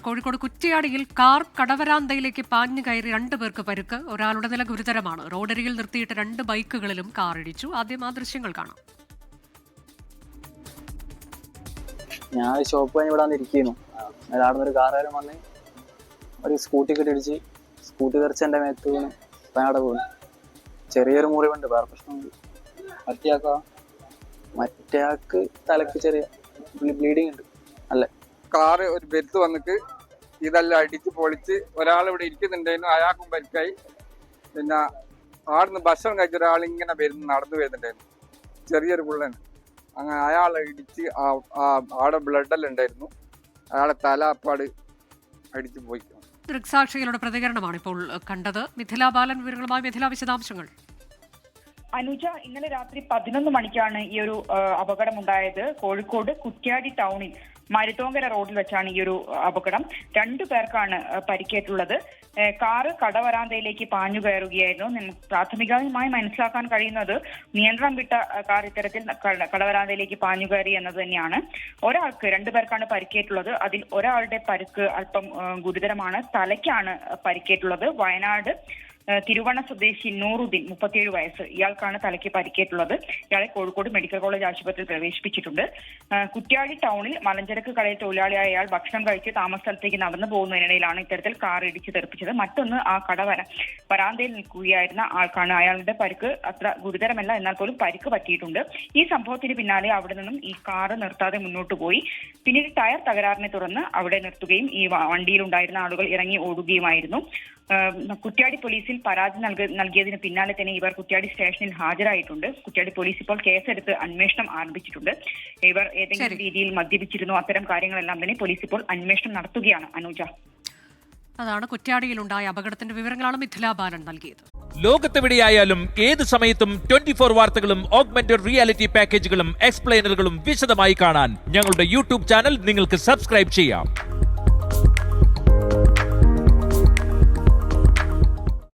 Kozhikode കുറ്റിയാടിയിൽ car കടവരാന്തയിലേക്ക് പാഞ്ഞു കയറി 2 പേർക്ക് പരുക്ക്. ഒരാളുടെ നില ഗുരുതരമാണ്. റോഡരികിൽ നിർത്തിയിട്ട് 2 ബൈക്കുകളിലും കാർ ഇടിച്ചു. ആദ്യം ആ ദൃശ്യങ്ങൾ കാണാം. ഞാൻ ഷോപ്പ് കഴിഞ്ഞ് ഇവിടെ വന്നിരിക്കുന്നു. അവിടെ ഒരു കാറുകാരൻ വന്ന് ഒരു സ്കൂട്ടി ഇടിച്ച് സ്കൂട്ടി തെറിച്ച് എൻ്റെ മേത്ത് വീണ് അവിടെ പോകുന്നു. ചെറിയൊരു മുറിവുണ്ട്, വേറെ പ്രശ്നമുണ്ട്. മറ്റേയാൾക്ക് തലക്ക് ചെറിയ ബ്ലീഡിങ് ഉണ്ട്. അല്ലേ കാറ് ഒരു ബെൽറ്റ് വന്നിട്ട് ഇതെല്ലാം അടിച്ച് പൊളിച്ച് ഒരാളിവിടെ ഇരിക്കുന്നുണ്ടായിരുന്നു, അയാൾക്കും പരിക്കായി. പിന്നെ ആടുന്ന് ഭക്ഷണം കഴിച്ച ഒരാളിങ്ങനെ നടന്നു വരുന്നുണ്ടായിരുന്നു, ചെറിയൊരു പിള്ളേന്. അങ്ങനെ അയാളെ ഇടിച്ച് ആടെ ബ്ലഡെല്ലാം ഉണ്ടായിരുന്നു, അയാളെ തല അപ്പാട് അടിച്ച് പോയി. ദൃക്സാക്ഷികളുടെ പ്രതികരണമാണ് ഇപ്പോൾ കണ്ടത്. മിഥില ബാലൻ വിവരങ്ങളുമായി. മിഥില, വിശദാംശങ്ങൾ. അനുജ, ഇന്നലെ രാത്രി 11 മണിക്കാണ് ഈ ഒരു അപകടമുണ്ടായത്. കോഴിക്കോട് കുറ്റ്യാടി ടൗണിൽ മരുത്തോങ്കര റോഡിൽ വെച്ചാണ് ഈ ഒരു അപകടം. 2 പേർക്കാണ് പരിക്കേറ്റുള്ളത്. കാറ് കടവരാന്തയിലേക്ക് പാഞ്ഞു കയറുകയായിരുന്നു. പ്രാഥമികമായി മനസ്സിലാക്കാൻ കഴിയുന്നത് നിയന്ത്രണം വിട്ട കാർ ഇത്തരത്തിൽ കടവരാന്തയിലേക്ക് പാഞ്ഞു കയറി എന്നത് തന്നെയാണ്. 2 പേർക്കാണ് പരിക്കേറ്റുള്ളത്. അതിൽ ഒരാളുടെ പരിക്ക് അല്പം ഗുരുതരമാണ്. തലയ്ക്കാണ് പരിക്കേറ്റുള്ളത്. വയനാട് തിരുവണ്ണ സ്വദേശി നൂറുദ്ദീൻ, 37 വയസ്സ്, ഇയാൾക്കാണ് തലയ്ക്ക് പരിക്കേറ്റുള്ളത്. ഇയാളെ കോഴിക്കോട് മെഡിക്കൽ കോളേജ് ആശുപത്രിയിൽ പ്രവേശിപ്പിച്ചിട്ടുണ്ട്. കുറ്റ്യാടി ടൗണിൽ മലഞ്ചരക്ക് കടയിൽ തൊഴിലാളിയായ അയാൾ ഭക്ഷണം കഴിച്ച് താമസ സ്ഥലത്തേക്ക് നടന്നു പോകുന്നതിനിടയിലാണ് ഇത്തരത്തിൽ കാർ ഇടിച്ച് തെറിപ്പിച്ചത്. മറ്റൊന്ന് ആ വരാന്തയിൽ നിൽക്കുകയായിരുന്ന ആൾക്കാണ്. അയാളുടെ പരിക്ക് അത്ര ഗുരുതരമല്ല, എന്നാൽ പോലും പരിക്ക് പറ്റിയിട്ടുണ്ട്. ഈ സംഭവത്തിന് പിന്നാലെ അവിടെ നിന്നും ഈ കാറ് നിർത്താതെ മുന്നോട്ട് പോയി. പിന്നീട് ടയർ തകരാറിനെ തുടർന്ന് അവിടെ നിർത്തുകയും ഈ വണ്ടിയിലുണ്ടായിരുന്ന ആളുകൾ ഇറങ്ങി ഓടുകയുമായിരുന്നു. കുറ്റ്യാടി പോലീസിൽ പരാതി നൽകിയതിന് പിന്നാലെ തന്നെ ഇവർ കുറ്റ്യാടി സ്റ്റേഷനിൽ ഹാജരായിട്ടുണ്ട്. കുറ്റ്യാടി പോലീസ് ഇപ്പോൾ കേസെടുത്ത് അന്വേഷണം ആരംഭിച്ചിട്ടുണ്ട്. ഇവർ ഏതെങ്കിലും രീതിയിൽ മദ്യപിച്ചിരുന്നോ, അത്തരം കാര്യങ്ങളെല്ലാം തന്നെ പോലീസ് ഇപ്പോൾ അന്വേഷണം നടത്തുകയാണ്. അനുജ, അതാണ് കുറ്റ്യാടിയിലുണ്ടായ അപകടത്തിന്റെ വിവരങ്ങളാണ് മിഥില ബാലൻ നൽകിയത്. ലോകത്തെവിടെയായാലും ഏത് സമയത്തും 24 വാർത്തകളും ഓഗ്മെന്റഡ് റിയാലിറ്റി പാക്കേജുകളും എക്സ്പ്ലെയിനറുകളും വിശദമായി കാണാൻ ഞങ്ങളുടെ യൂട്യൂബ് ചാനൽ നിങ്ങൾക്ക് സബ്സ്ക്രൈബ് ചെയ്യാം.